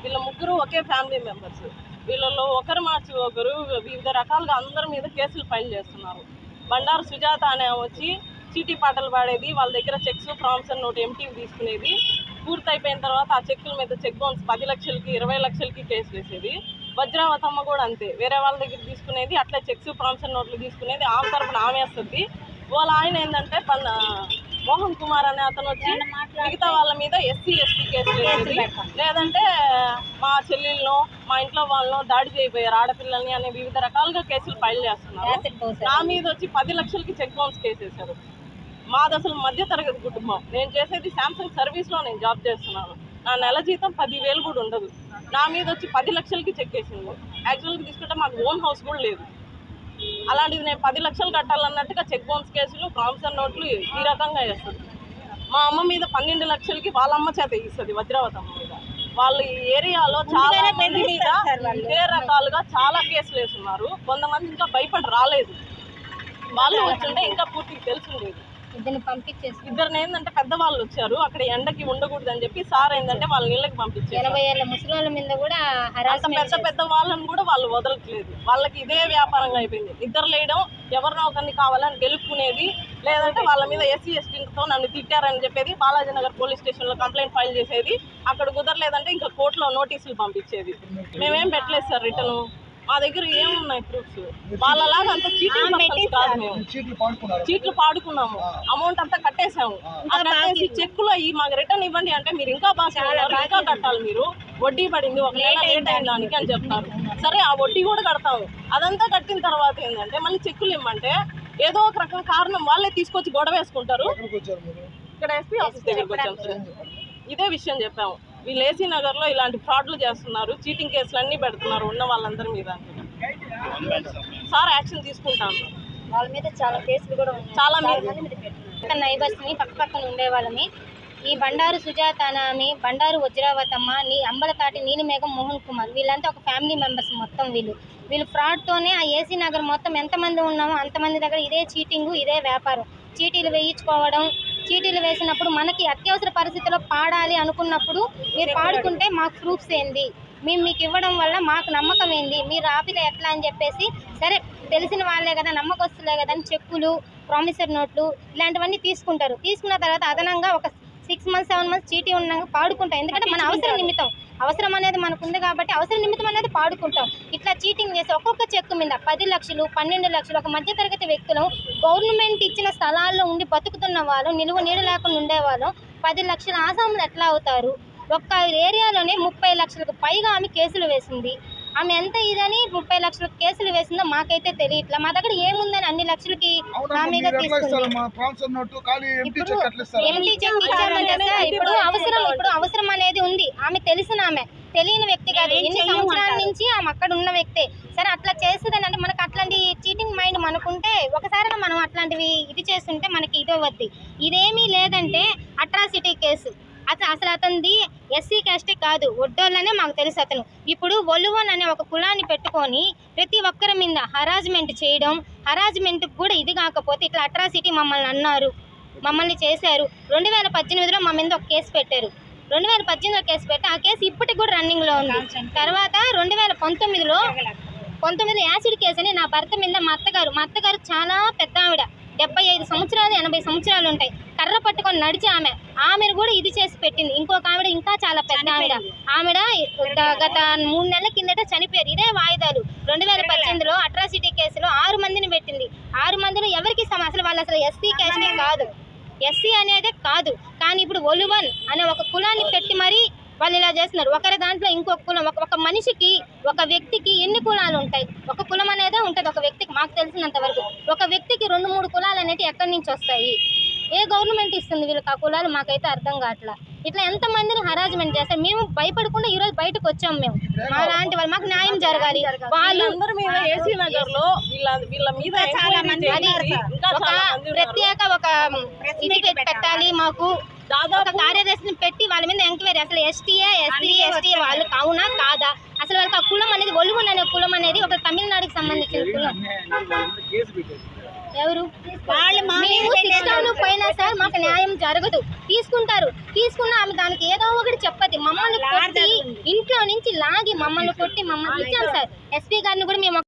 వీళ్ళ ముగ్గురు ఒకే family members. వీళ్ళలో ఒకరు మార్చి ఒకరు వివిధ రకాలుగా అందరి మీద కేసులు ఫైల్ చేస్తున్నారు. బండారు సుజాత అనే వచ్చి చీటీ పాటలు పాడేది, వాళ్ళ దగ్గర చెక్స్ ఫ్రామ్స్ అని నోటి ఎంటీ తీసుకునేది. పూర్తయిపోయిన తర్వాత ఆ చెక్కుల మీద చెక్ బౌన్స్ 10 లక్షలకి 20 లక్షలకి కేసు వేసేది. వజ్రావతమ్మ కూడా అంతే, వేరే వాళ్ళ దగ్గర తీసుకునేది, అట్లా చెక్స్ ఫ్రామ్స్ నోట్లు తీసుకునేది, ఆమె తరఫున ఆమె వేస్తుంది. వాళ్ళ ఆయన ఏంటంటే మోహన్ కుమార్ అనే అతను వచ్చి మిగతా వాళ్ళ మీద ఎస్సీ ఎస్టీ కేసులు వేసేది, లేదంటే మా చెల్లెళ్ళను మా ఇంట్లో వాళ్ళను దాడి చేయబోయారు ఆడపిల్లల్ని అనే వివిధ రకాలుగా కేసులు ఫైల్ చేస్తున్నారు. నా మీద వచ్చి 10 లక్షలకి చెక్ బౌన్స్ కేసు వేశారు. మాది అసలు మధ్యతరగతి కుటుంబం. నేను చేసేది శాంసంగ్ సర్వీస్లో నేను జాబ్ చేస్తున్నాను. నా నెల జీతం 10,000 కూడా ఉండదు. నా మీద వచ్చి 10 లక్షలకి చెక్ వేసింది. యాక్చువల్గా తీసుకుంటే మాకు ఓన్ హౌస్ కూడా లేదు. అలాంటిది నేను 10 లక్షలు కట్టాలన్నట్టుగా చెక్ బౌన్స్ కేసులు ప్రామిసర్ నోట్లు ఈ రకంగా వేస్తుంది. మా అమ్మ మీద 12 లక్షలకి వాళ్ళ అమ్మ చేత ఇస్తుంది, వజ్రావతమ్మ మీద. వాళ్ళు ఈ ఏరియాలో చాలా మంది మీద ఇదే రకాలుగా చాలా కేసులు వేస్తున్నారు. కొంతమంది ఇంకా భయపడి రాలేదు, వాళ్ళు వచ్చుంటే ఇంకా పూర్తిగా తెలుసుండేది. ఇద్దరిని ఏంటంటే పెద్దవాళ్ళు వచ్చారు, అక్కడ ఎండకి ఉండకూడదు అని చెప్పి సార్ ఏంటంటే వాళ్ళ నీళ్ళకి పంపించారు. 80 ఏళ్ళ ముసలి మీద కూడా అంత పెద్ద వాళ్ళని కూడా వాళ్ళు వదలట్లేదు. వాళ్ళకి ఇదే వ్యాపారంగా అయిపోయింది. ఇద్దరు లేయడం, ఎవరినో ఒకరిని కావాలని గెలుపుకునేది, లేదంటే వాళ్ళ మీద ఎస్సీ ఎస్టీతో నన్ను తిట్టారని చెప్పేది, బాలాజీనగర్ పోలీస్ స్టేషన్లో కంప్లైంట్ ఫైల్ చేసేది. అక్కడ కుదరలేదంటే ఇంకా కోర్టులో నోటీసులు పంపించేది. మేమేం పెట్టలేదు సార్ రిటర్న్, మా దగ్గర ఏమున్నాయి ప్రూఫ్స్. వాళ్ళలాగా అంత చీటింగ్ కాదు, మేము చీట్లు పాడుకున్నాము, అమౌంట్ అంతా కట్టేసాము. కట్టేసి చెక్కులో మాకు రిటర్న్ ఇవ్వండి అంటే మీరు ఇంకా బాగా ఇంకా కట్టాలి, మీరు వడ్డీ పడింది, ఒక నెల లేట్ అయిన దానికి అని చెప్తారు. సరే ఆ వడ్డీ కూడా కడతాము. అదంతా కట్టిన తర్వాత ఏంటంటే మళ్ళీ చెక్కులు ఇవ్వమంటే ఏదో ఒక రకం కారణం వాళ్ళే తీసుకొచ్చి గొడవ వేసుకుంటారు. ఇక్కడ ఎస్పీ ఆఫీస్ దగ్గరకు వచ్చాము సార్, ఇదే విషయం చెప్పాము. వీళ్ళు ఏసీ నగర్లో ఇలాంటి ఫ్రాడ్లు చేస్తున్నారు, చీటింగ్ కేసులు అన్నీ పెడుతున్నారు ఉన్న వాళ్ళందరి మీద. సార్ యాక్షన్ తీసుకుంటాము. వాళ్ళ మీద చాలా కేసులు కూడా చాలా నైబర్స్ని పక్కన ఉండే వాళ్ళని. ఈ బండారు సుజాత అని, బండారు వజ్రావతమ్మ, అంబలతాటి నీలిమేఘం, మోహన్ కుమార్, వీళ్ళంతా ఒక ఫ్యామిలీ మెంబర్స్ మొత్తం. వీళ్ళు ఫ్రాడ్తోనే ఆ ఏసీ నగర్ మొత్తం ఎంతమంది ఉన్నామో అంతమంది దగ్గర ఇదే చీటింగు, ఇదే వ్యాపారం. చీటీలు వేయించుకోవడం, చీటీలు వేసినప్పుడు మనకి అత్యవసర పరిస్థితిలో పాడాలి అనుకున్నప్పుడు మీరు పాడుకుంటే మాకు ప్రూఫ్స్ ఏంది, మేము మీకు ఇవ్వడం వల్ల మాకు నమ్మకం ఏంది, మీరు ఆపితే ఎట్లా అని చెప్పేసి, సరే తెలిసిన వాళ్ళే కదా, నమ్మకస్తులే కదా అని చెక్కులు, ప్రామిసర్ నోట్లు ఇలాంటివన్నీ తీసుకుంటారు. తీసుకున్న తర్వాత అదనంగా ఒక 6 months 7 months చీటీ ఉన్నాక పాడుకుంటాం. ఎందుకంటే మన అవసరం నిమిత్తం, అవసరం అనేది మనకు ఉంది కాబట్టి అవసరం నిమిత్తం అనేది పాడుకుంటాం. ఇట్లా చీటింగ్ చేసి ఒక్కొక్క చెక్కు మీద 10 లక్షలు 12 లక్షలు, ఒక మధ్యతరగతి వ్యక్తులు గవర్నమెంట్ ఇచ్చిన స్థలాల్లో ఉండి బతుకుతున్న వాళ్ళు, నిలువ నీడ లేకుండా ఉండేవాళ్ళు 10 లక్షల ఆసాములు ఎట్లా అవుతారు? ఒక్క ఏరియాలోనే 30 లక్షలకు పైగా ఆమె కేసులు వేసింది. ఆమె ఎంత ఇదని 30 లక్షల కేసులు వేసిందో మాకైతే తెలియట్లా. మా దగ్గర ఏముందని అన్ని లక్షలకి నా మీద తీసుకుంది. ఇప్పుడు అవసరం అనేది ఉంది. ఆమె తెలిసిన ఆమె, తెలియని వ్యక్తి కాదు. ఎన్ని సంవత్సరాల నుంచి ఆమె అక్కడ ఉన్న వ్యక్తే. సరే అట్లా చేస్తుందని అంటే మనకు అట్లాంటి చీటింగ్ మైండ్ మనకుంటే ఒకసారి మనం అట్లాంటివి ఇది చేస్తుంటే మనకి ఇది వద్ది. ఇదేమీ లేదంటే అట్రాసిటీ కేసు. అసలు అతనిది ఎస్సీ క్యాస్టే కాదు, ఒడ్డోళ్ళనే మాకు తెలుసు. అతను ఇప్పుడు ఒలువన్ అనే ఒక కులాన్ని పెట్టుకొని ప్రతి ఒక్కరి మీద హరాజ్మెంట్ చేయడం, హరాజ్మెంట్కి కూడా ఇది కాకపోతే ఇట్లా అట్రాసిటీ మమ్మల్ని అన్నారు, మమ్మల్ని చేశారు. 2018లో మా మీద ఒక కేసు పెట్టారు. 2018లో కేసు పెట్టి ఆ కేసు ఇప్పటికి కూడా రన్నింగ్లో ఉంది. తర్వాత 2019లో యాసిడ్ కేసు అని నా భర్త మీద మా అత్తగారు చాలా పెద్ద ఆవిడ, 75 సంవత్సరాలు 80 సంవత్సరాలు ఉంటాయి, కర్ర పట్టుకొని నడిచి ఆమెను కూడా ఇది చేసి పెట్టింది. ఇంకొక ఆవిడ ఇంకా చాలా పెద్ద ఆవిడ గత 3 నెలల కిందట చనిపోయారు. ఇదే వాయిదాలు 2018లో అట్రాసిటీ కేసులో 6 మందిని పెట్టింది. 6 మందిలో ఎవరికి అసలు వాళ్ళు అసలు ఎస్సీ క్యాస్టే కాదు, ఎస్సీ అనేదే కాదు. కానీ ఇప్పుడు ఒలువన్ అనే ఒక కులాన్ని పెట్టి మరీ వాళ్ళు ఇలా చేస్తున్నారు. ఒకరి దాంట్లో ఇంకొక కులం, ఒక మనిషికి, ఒక వ్యక్తికి ఎన్ని కులాలు ఉంటాయి? ఒక కులం అనేదే ఉంటుంది ఒక వ్యక్తికి. మాకు తెలిసినంత వరకు ఒక వ్యక్తికి 2-3 కులాలు అనేవి ఎక్కడి నుంచి వస్తాయి? ఏ గవర్నమెంట్ ఇస్తుంది వీళ్ళకి ఆ కులాలు? మాకైతే అర్థం కావట్లా. ఇట్లా ఎంతమందిని హరాజ్మెంట్ చేస్తారు. మేము భయపడకుండా ఈరోజు బయటకు వచ్చాము. మేము మా లాంటి వాళ్ళు, మాకు న్యాయం జరగాలి. వాళ్ళందరి మీద ఏసీ నగర్లో వీళ్ళ మీద ప్రత్యేక ఒక ఇది పెట్టాలి. మాకు దాదాపు కార్యదర్శిని పెట్టి వాళ్ళ మీద ఎంక్వైరీ, అసలు ఎస్టీఏ ఎస్సీ ఎస్టీ వాళ్ళు కావునా కాదా, అసలు వాళ్ళకి ఆ కులం అనేది ఒలువన్ అనే కులం అనేది ఒక తమిళనాడుకి సంబంధించిన కులం. ఎవరు వాళ్ళు? మేము శిక్షణ పోయినా సార్ మాకు న్యాయం జరగదు. తీసుకుంటారు తీసుకున్న ఆమె దానికి ఏదో ఒకటి చెప్పది. మమ్మల్ని కొట్టి ఇంట్లో నుంచి లాగి మమ్మల్ని కొట్టి మమ్మల్ని ఇచ్చాం సార్. ఎస్పీ గారిని కూడా మేము